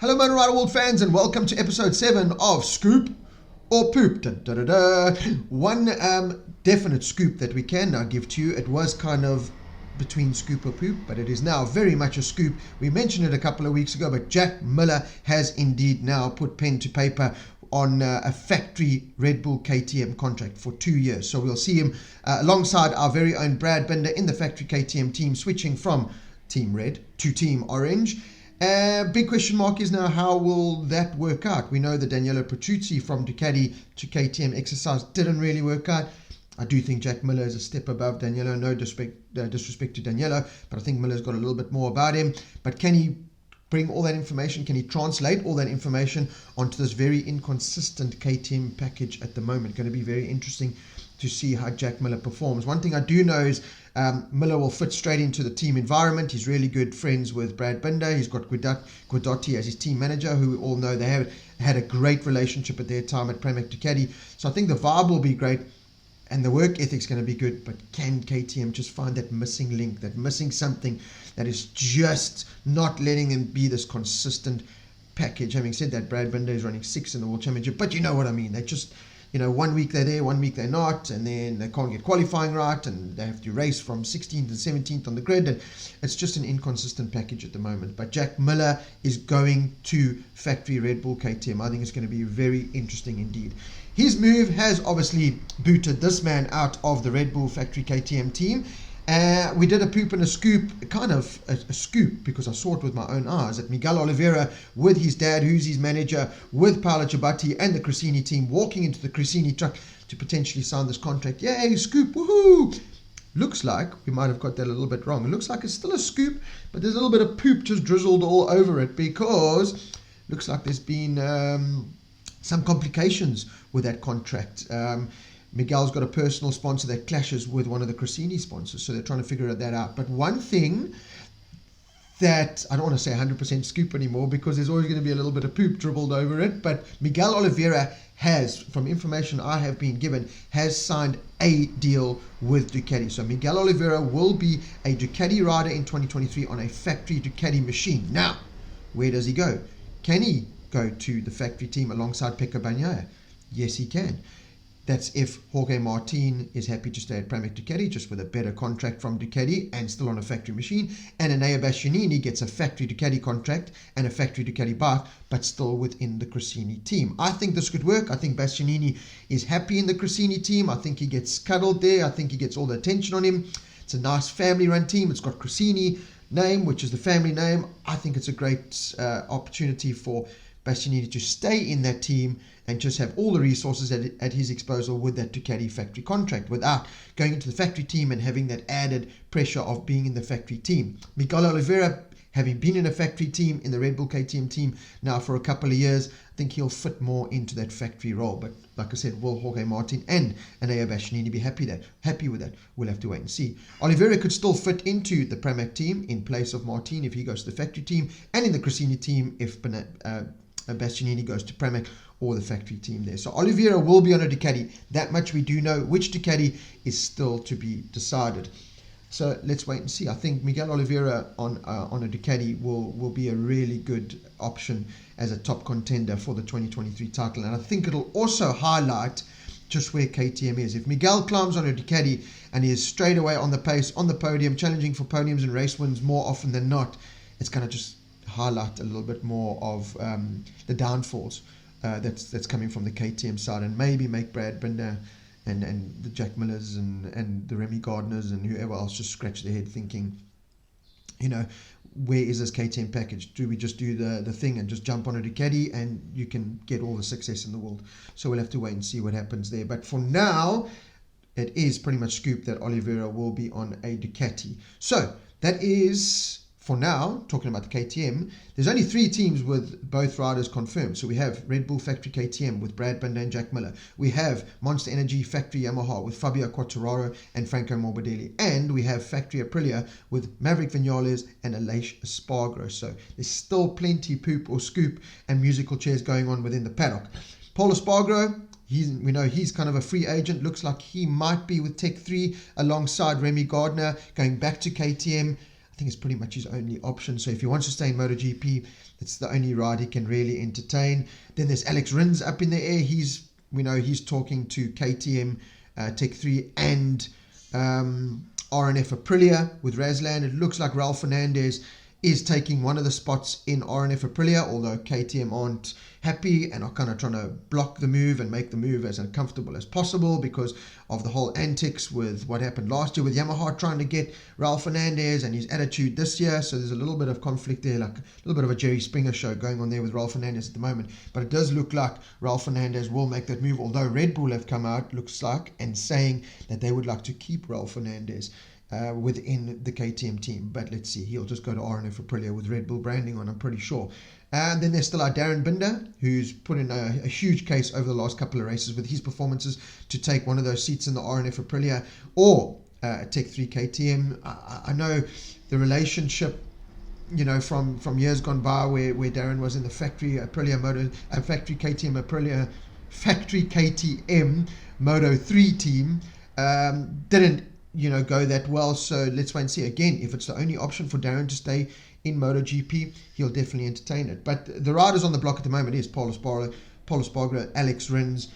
Hello Motor Rider World fans, and welcome to episode 7 of Scoop or Poop. One definite scoop that we can now give to you. It was kind of between scoop or poop, but it is now very much a scoop. We mentioned it a couple of weeks ago, but Jack Miller has indeed now put pen to paper on a factory Red Bull KTM contract for 2 years. So we'll see him alongside our very own Brad Binder in the factory KTM team, switching from Team Red to Team Orange. Big question mark is now, how will that work out? We know the Daniele Petrucci from Ducati to KTM exercise didn't really work out. I do think Jack Miller is a step above Daniele. No disrespect to Daniele, but I think Miller's got a little bit more about him. But can he bring all that information? Can he translate all that information onto this very inconsistent KTM package at the moment? Going to be very interesting to see how Jack Miller performs. One thing I do know is Miller will fit straight into the team environment. He's really good friends with Brad Binder. He's got Guidotti as his team manager, who we all know they have had a great relationship at their time at Pramac Ducati. So I think the vibe will be great and the work ethic's going to be good. But can KTM just find that missing link, that missing something that is just not letting them be this consistent package? Having said that, Brad Binder is running 6th in the World Championship, but you know what I mean. They just, 1 week they're there, 1 week they're not, and then they can't get qualifying right, and they have to race from 16th and 17th on the grid, and it's just an inconsistent package at the moment. But Jack Miller is going to factory Red Bull KTM. I think it's going to be very interesting indeed. His move has obviously booted this man out of the Red Bull factory KTM team. We did a poop and a scoop, kind of a scoop, because I saw it with my own eyes, at Miguel Oliveira with his dad, who's his manager, with Paolo Ciabatti and the Gresini team, walking into the Gresini truck to potentially sign this contract. Yay, scoop, woohoo! Looks like we might have got that a little bit wrong. It looks like it's still a scoop, but there's a little bit of poop just drizzled all over it, because looks like there's been some complications with that contract. Miguel's got a personal sponsor that clashes with one of the Gresini sponsors, so they're trying to figure that out. But one thing that I don't want to say 100% scoop anymore, because there's always going to be a little bit of poop dribbled over it, but Miguel Oliveira has, from information I have been given, has signed a deal with Ducati. So Miguel Oliveira will be a Ducati rider in 2023 on a factory Ducati machine. Now, where does he go? Can he go to the factory team alongside Pecco Bagnaia? Yes, he can. That's if Jorge Martin is happy to stay at Pramac Ducati, just with a better contract from Ducati and still on a factory machine, and Enea Bastianini gets a factory Ducati contract and a factory Ducati bike, but still within the Gresini team. I think this could work. I think Bastianini is happy in the Gresini team. I think he gets cuddled there. I think he gets all the attention on him. It's a nice family-run team. It's got Gresini name, which is the family name. I think it's a great opportunity for Bastianini to stay in that team and just have all the resources at his disposal with that Ducati factory contract, without going into the factory team and having that added pressure of being in the factory team. Miguel Oliveira, having been in a factory team, in the Red Bull KTM team now for a couple of years, I think he'll fit more into that factory role. But like I said, will Jorge Martin and Enea Bastianini be happy with that? We'll have to wait and see. Oliveira could still fit into the Pramac team in place of Martin if he goes to the factory team, and in the Gresini team if Bastianini goes to Pramac or the factory team there. So Oliveira will be on a Ducati. That much we do know. Which Ducati is still to be decided. So let's wait and see. I think Miguel Oliveira on a Ducati will be a really good option as a top contender for the 2023 title. And I think it'll also highlight just where KTM is. If Miguel climbs on a Ducati and he is straight away on the pace, on the podium, challenging for podiums and race wins more often than not, it's going to just highlight a little bit more of the downfalls that's coming from the KTM side, and maybe make Brad Binder and the Jack Millers and the Remy Gardners and whoever else just scratch their head thinking, where is this KTM package? Do we just do the thing and just jump on a Ducati and you can get all the success in the world? So we'll have to wait and see what happens there. But for now, it is pretty much scoop that Oliveira will be on a Ducati. So that is, for now, talking about the KTM, there's only 3 teams with both riders confirmed. So we have Red Bull Factory KTM with Brad Binder and Jack Miller. We have Monster Energy Factory Yamaha with Fabio Quartararo and Franco Morbidelli. And we have Factory Aprilia with Maverick Vinales and Aleix Espargaro. So there's still plenty poop or scoop and musical chairs going on within the paddock. Paul Espargaro, we know he's kind of a free agent. Looks like he might be with Tech 3 alongside Remy Gardner, going back to KTM. I think it's pretty much his only option. So if he wants to stay in MotoGP, it's the only ride he can really entertain. Then there's Alex Rins up in the air. We know he's talking to KTM, Tech 3 and RNF Aprilia with Razlan. It looks like Ralph Fernandez is taking one of the spots in RNF Aprilia, although KTM aren't happy and are kind of trying to block the move and make the move as uncomfortable as possible because of the whole antics with what happened last year with Yamaha trying to get Ralph Fernandez and his attitude this year. So there's a little bit of conflict there, like a little bit of a Jerry Springer show going on there with Ralph Fernandez at the moment. But it does look like Ralph Fernandez will make that move, although Red Bull have come out, looks like, and saying that they would like to keep Ralph Fernandez within the KTM team. But let's see, he'll just go to RNF Aprilia with Red Bull branding on, I'm pretty sure. And then there's still our Darren Binder, who's put in a huge case over the last couple of races with his performances to take one of those seats in the RNF Aprilia or Tech 3 KTM. I know the relationship, from years gone by where Darren was in the factory Aprilia factory KTM Aprilia, factory KTM Moto 3 team, didn't go that well. So let's wait and see. Again, if it's the only option for Darren to stay in MotoGP, he'll definitely entertain it. But the riders on the block at the moment is Paulo Espargaro, Alex Rins,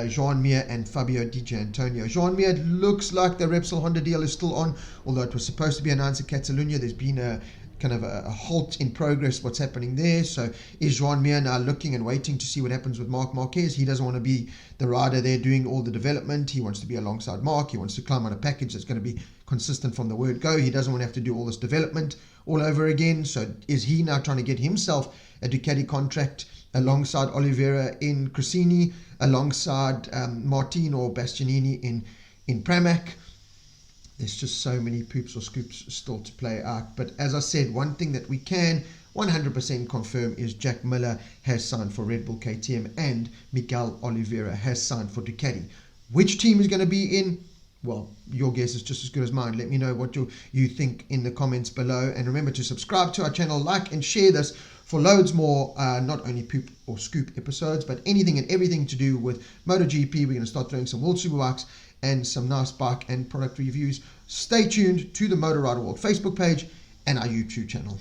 Joan Mir and Fabio Di Gianantonio. Joan Mir, looks like the Repsol Honda deal is still on, although it was supposed to be announced at Catalunya. There's been a kind of a halt in progress, what's happening there. So is Joan Mir now looking and waiting to see what happens with Marc Marquez? He doesn't want to be the rider there doing all the development. He wants to be alongside Marc. He wants to climb on a package that's going to be consistent from the word go. He doesn't want to have to do all this development all over again. So is he now trying to get himself a Ducati contract alongside Oliveira in Gresini, alongside Martin or Bastianini in Pramac? There's just so many poops or scoops still to play out. But as I said, one thing that we can 100% confirm is Jack Miller has signed for Red Bull KTM and Miguel Oliveira has signed for Ducati. Which team is going to be in? Well, your guess is just as good as mine. Let me know what you think in the comments below. And remember to subscribe to our channel, like and share this for loads more, not only poop or scoop episodes, but anything and everything to do with MotoGP. We're going to start throwing some World Superbikes and some nice bike and product reviews. Stay tuned to the Motor Rider World Facebook page and our YouTube channel.